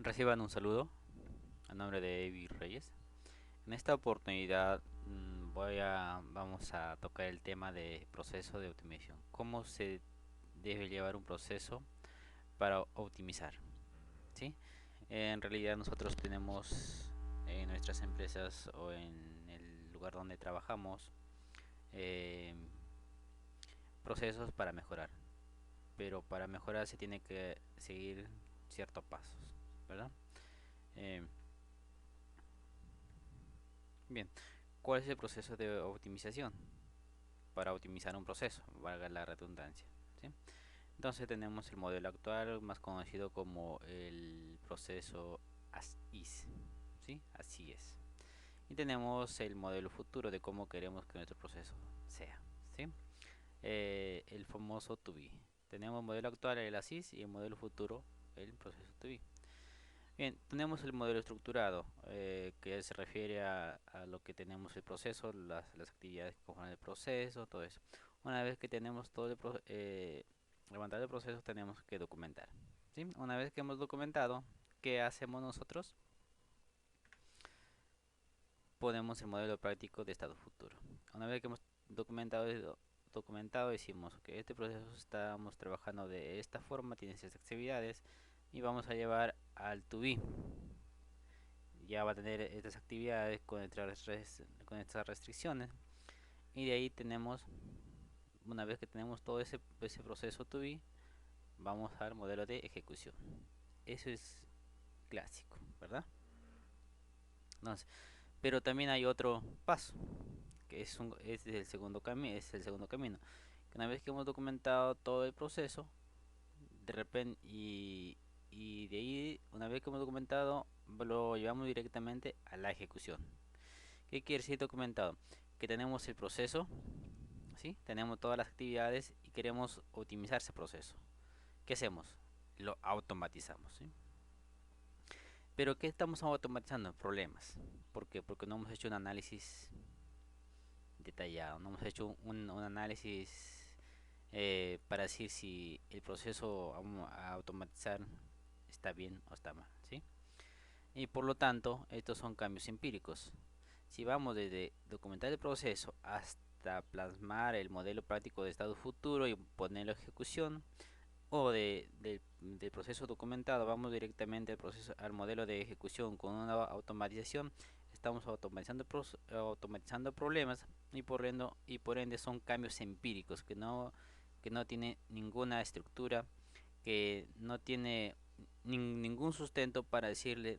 Reciban un saludo a nombre de Evi Reyes. En esta oportunidad vamos a tocar el tema de proceso de optimización. ¿Cómo se debe llevar un proceso para optimizar? ¿Sí? En realidad nosotros tenemos en nuestras empresas o en el lugar donde trabajamos eh, procesos para mejorar. Pero para mejorar se tiene que seguir ciertos pasos, ¿verdad? Eh, Bien, ¿cuál es el proceso de optimización? Para optimizar un proceso, valga la redundancia. ¿Sí? Entonces tenemos el modelo actual, más conocido como el proceso as is. ¿Sí? Así es. Y tenemos el modelo futuro de cómo queremos que nuestro proceso sea. ¿Sí? El famoso to be. Tenemos el modelo actual, el as is, y el modelo futuro, el proceso to be. Bien, tenemos el modelo estructurado, que se refiere a lo que tenemos el proceso, las actividades que conforman el proceso, todo eso. Una vez que tenemos todo levantado el proceso, tenemos que documentar. ¿Sí? Una vez que hemos documentado, ¿qué hacemos nosotros? Ponemos el modelo práctico de estado futuro. Una vez que hemos documentado decimos que este proceso estamos trabajando de esta forma, tiene estas actividades y vamos a llevar al to be. Ya va a tener estas actividades con estas restricciones y de ahí tenemos, una vez que tenemos todo ese proceso to be, vamos al modelo de ejecución. Eso es clásico, ¿verdad? Entonces, pero también hay otro paso, que es el segundo camino. Que una vez que hemos documentado todo el proceso, de repente, y de ahí, una vez que hemos documentado, lo llevamos directamente a la ejecución. ¿Qué quiere decir documentado? Que tenemos el proceso, ¿sí? Tenemos todas las actividades y queremos optimizar ese proceso. ¿Qué hacemos? Lo automatizamos, ¿sí? Pero ¿qué estamos automatizando? Problemas. ¿Por qué? Porque no hemos hecho un análisis detallado, no hemos hecho un análisis para decir si el proceso a automatizar está bien o está mal, ¿sí? Y por lo tanto, estos son cambios empíricos. Si vamos desde documentar el proceso hasta plasmar el modelo práctico de estado futuro y ponerlo en ejecución, o del proceso documentado, vamos directamente al modelo de ejecución con una automatización, estamos automatizando problemas y por ende son cambios empíricos que no tiene ninguna estructura, que no tiene ningún sustento para decirle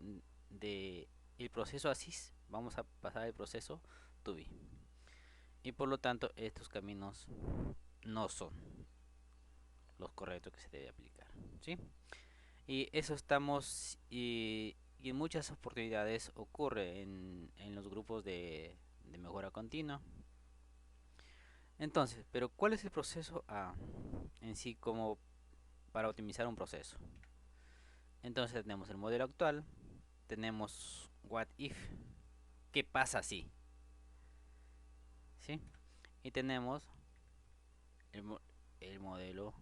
de el proceso así, vamos a pasar el proceso to be. Y por lo tanto, estos caminos no son los correctos que se debe aplicar, ¿sí? Y eso estamos, y en muchas oportunidades ocurre en los grupos de mejora continua. Entonces, pero ¿cuál es el proceso en sí como para optimizar un proceso? Entonces tenemos el modelo actual, tenemos what if, qué pasa si, ¿sí? Y tenemos el, el modelo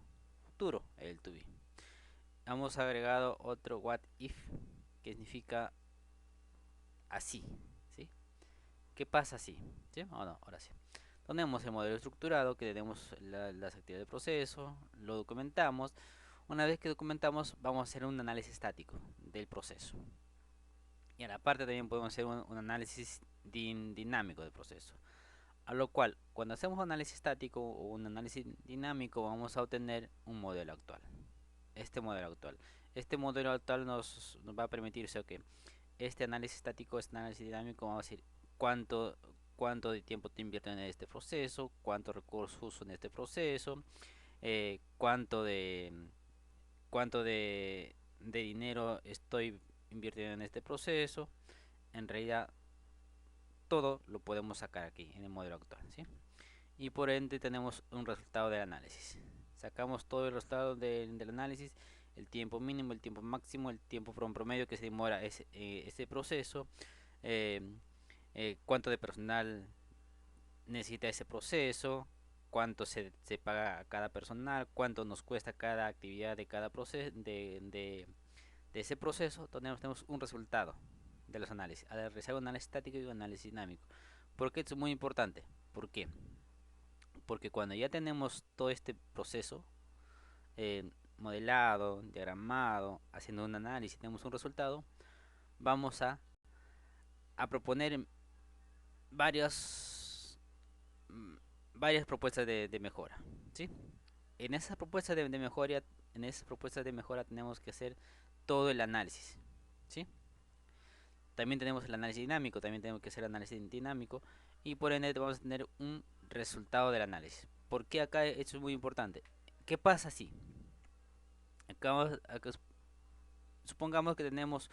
futuro, el to be. Hemos agregado otro what if, que significa así, ¿sí? ¿Qué pasa si? ¿Sí? ¿O no? Ahora sí. Tenemos el modelo estructurado, que tenemos las actividades de proceso, lo documentamos. Una vez que documentamos, vamos a hacer un análisis estático del proceso. Y a la parte también podemos hacer un análisis dinámico del proceso. A lo cual, cuando hacemos un análisis estático o un análisis dinámico, vamos a obtener un modelo actual. Este modelo actual. Este modelo actual nos va a permitir, o que este análisis estático, este análisis dinámico, vamos a decir cuánto, cuánto de tiempo te invierto en este proceso, cuántos recursos uso en este proceso, eh, cuánto de, cuánto de dinero estoy invirtiendo en este proceso. En realidad, todo lo podemos sacar aquí en el modelo actual, ¿sí? Y por ende tenemos un resultado del análisis. Sacamos todo el resultado del análisis, el tiempo mínimo, el tiempo máximo, el tiempo promedio que se demora ese proceso, eh, cuánto de personal necesita ese proceso, cuánto se paga a cada personal, cuánto nos cuesta cada actividad de cada proceso, de ese proceso tenemos un resultado de los análisis. Al realizar un análisis estático y un análisis dinámico. ¿Por qué esto es muy importante? ¿Por qué? Porque cuando ya tenemos todo este proceso modelado, diagramado, haciendo un análisis, tenemos un resultado, vamos a proponer varias, mm, varias propuestas de mejora, ¿sí? En esas propuestas de mejora, en esas propuestas de mejora tenemos que hacer todo el análisis, ¿sí? También tenemos el análisis dinámico, también tenemos que hacer análisis dinámico y por ende vamos a tener un resultado del análisis. ¿Por qué acá esto es muy importante? ¿Qué pasa si acá supongamos que tenemos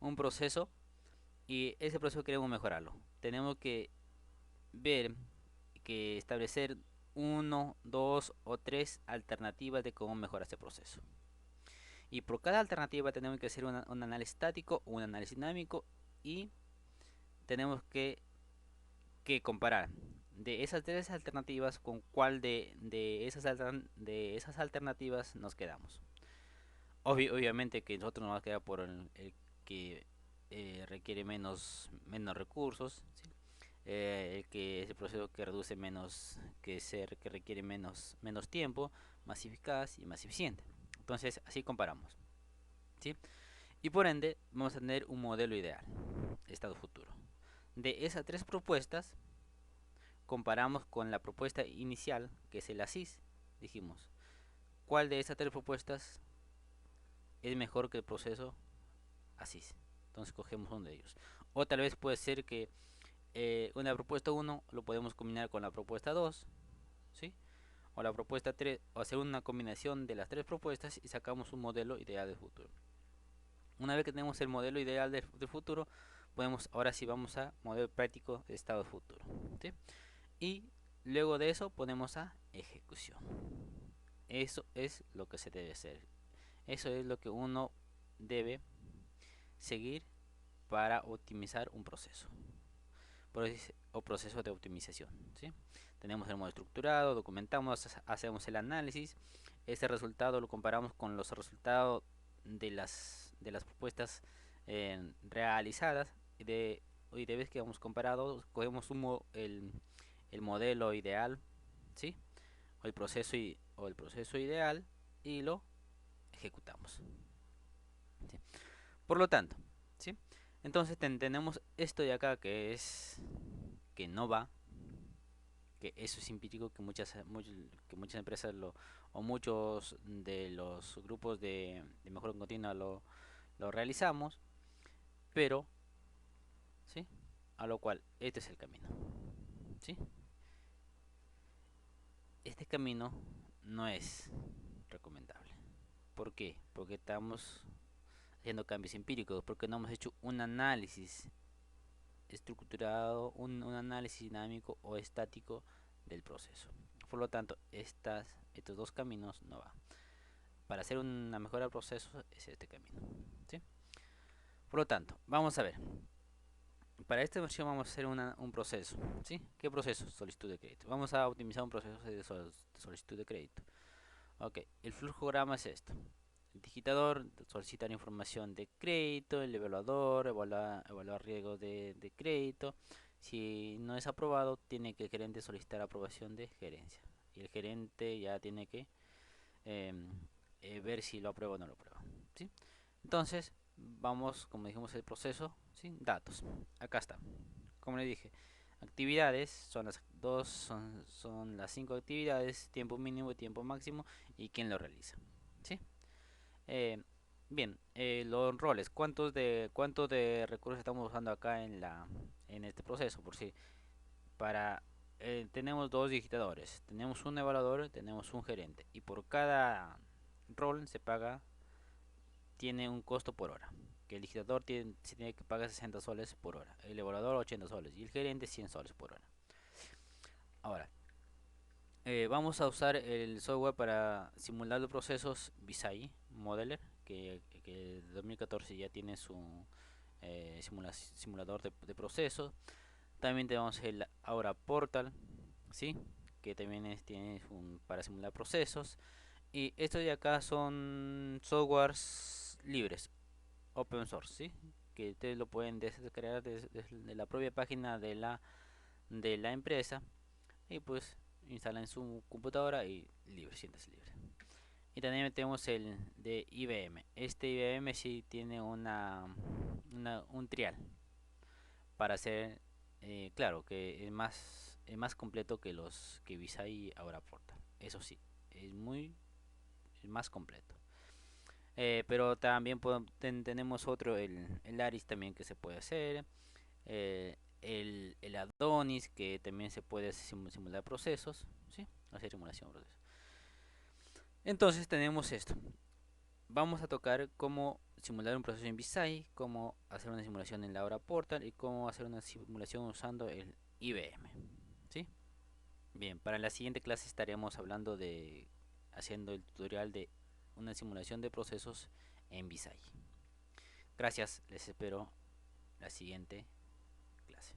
un proceso y ese proceso queremos mejorarlo? Tenemos que ver, que establecer uno, dos o tres alternativas de cómo mejorar este proceso. Y por cada alternativa tenemos que hacer un análisis estático, un análisis dinámico y tenemos que comparar de esas tres alternativas con cuál de esas alternativas nos quedamos. Obviamente que nosotros nos vamos a quedar por el que requiere menos recursos, ¿sí? El que ese proceso que reduce menos, que requiere menos tiempo, más eficaz y más eficiente. Entonces así comparamos, ¿sí? Y por ende vamos a tener un modelo ideal, estado futuro. De esas tres propuestas comparamos con la propuesta inicial, que es el ASIS. Dijimos, ¿cuál de esas tres propuestas es mejor que el proceso ASIS? Entonces cogemos uno de ellos. O tal vez puede ser que una propuesta 1 lo podemos combinar con la propuesta 2, ¿sí? O la propuesta 3, o hacer una combinación de las tres propuestas y sacamos un modelo ideal del futuro. Una vez que tenemos el modelo ideal del futuro, podemos, ahora sí vamos a modelo práctico de estado futuro, ¿sí? Y luego de eso ponemos a ejecución. Eso es lo que se debe hacer. Eso es lo que uno debe seguir para optimizar un proceso o proceso de optimización, ¿sí? Tenemos el modo estructurado, documentamos, hacemos el análisis. Ese resultado lo comparamos con los resultados de las propuestas realizadas y de vez que hemos comparado, cogemos el modelo ideal, ¿sí? O el proceso ideal y lo ejecutamos, ¿sí? Por lo tanto, ¿sí? Entonces tenemos esto de acá que no va, que eso es empírico, que muchas empresas o muchos de los grupos de mejora continua lo realizamos, pero, ¿sí? A lo cual, este es el camino, ¿sí? Este camino no es recomendable. ¿Por qué? Porque estamos haciendo cambios empíricos, porque no hemos hecho un análisis estructurado, un análisis dinámico o estático del proceso. Por lo tanto, estos dos caminos no van. Para hacer una mejora del proceso es este camino, ¿sí? Por lo tanto, vamos a ver. Para esta versión vamos a hacer un proceso, ¿sí? ¿Qué proceso? Solicitud de crédito. Vamos a optimizar un proceso de solicitud de crédito. Ok, el flujograma es esto. El digitador solicita la información de crédito, el evaluador evaluar riesgos de crédito. Si no es aprobado, tiene que el gerente solicitar aprobación de gerencia. Y el gerente ya tiene que em, ver si lo aprueba o no lo aprueba, ¿sí? Entonces, vamos, como dijimos, el proceso, ¿sí? Datos. Acá está. Como le dije, actividades son las 5 actividades, tiempo mínimo y tiempo máximo y quién lo realiza, ¿sí? Eh, bien, los roles, ¿cuántos de recursos estamos usando acá en este proceso? Por si para tenemos dos digitadores, tenemos un evaluador, tenemos un gerente y por cada rol tiene un costo por hora. Que el digitador se tiene que pagar 60 soles por hora, el evaluador 80 soles y el gerente 100 soles por hora. Ahora, vamos a usar el software para simular los procesos Visai Modeler, que 2014 ya tiene su simulador de procesos. También tenemos el Aura Portal, ¿sí? Que también tiene para simular procesos. Y estos de acá son softwares libres. open source, ¿sí? Que ustedes lo pueden descargar desde la propia página de la empresa y pues instalan en su computadora y libre, siéntase libre. Y también tenemos el de IBM. Este IBM sí tiene un trial para hacer, claro, que es más completo que los que Visay ahora aporta. Eso sí, es más completo. Pero también tenemos otro, el Aris también que se puede hacer. El Adonis que también se puede simular procesos. ¿Sí? Hacer simulación de procesos. Entonces tenemos esto. Vamos a tocar cómo simular un proceso en Visay, cómo hacer una simulación en Laura Portal y cómo hacer una simulación usando el IBM. ¿Sí? Bien, para la siguiente clase estaremos hablando de haciendo el tutorial de una simulación de procesos en Visay. Gracias, les espero la siguiente clase.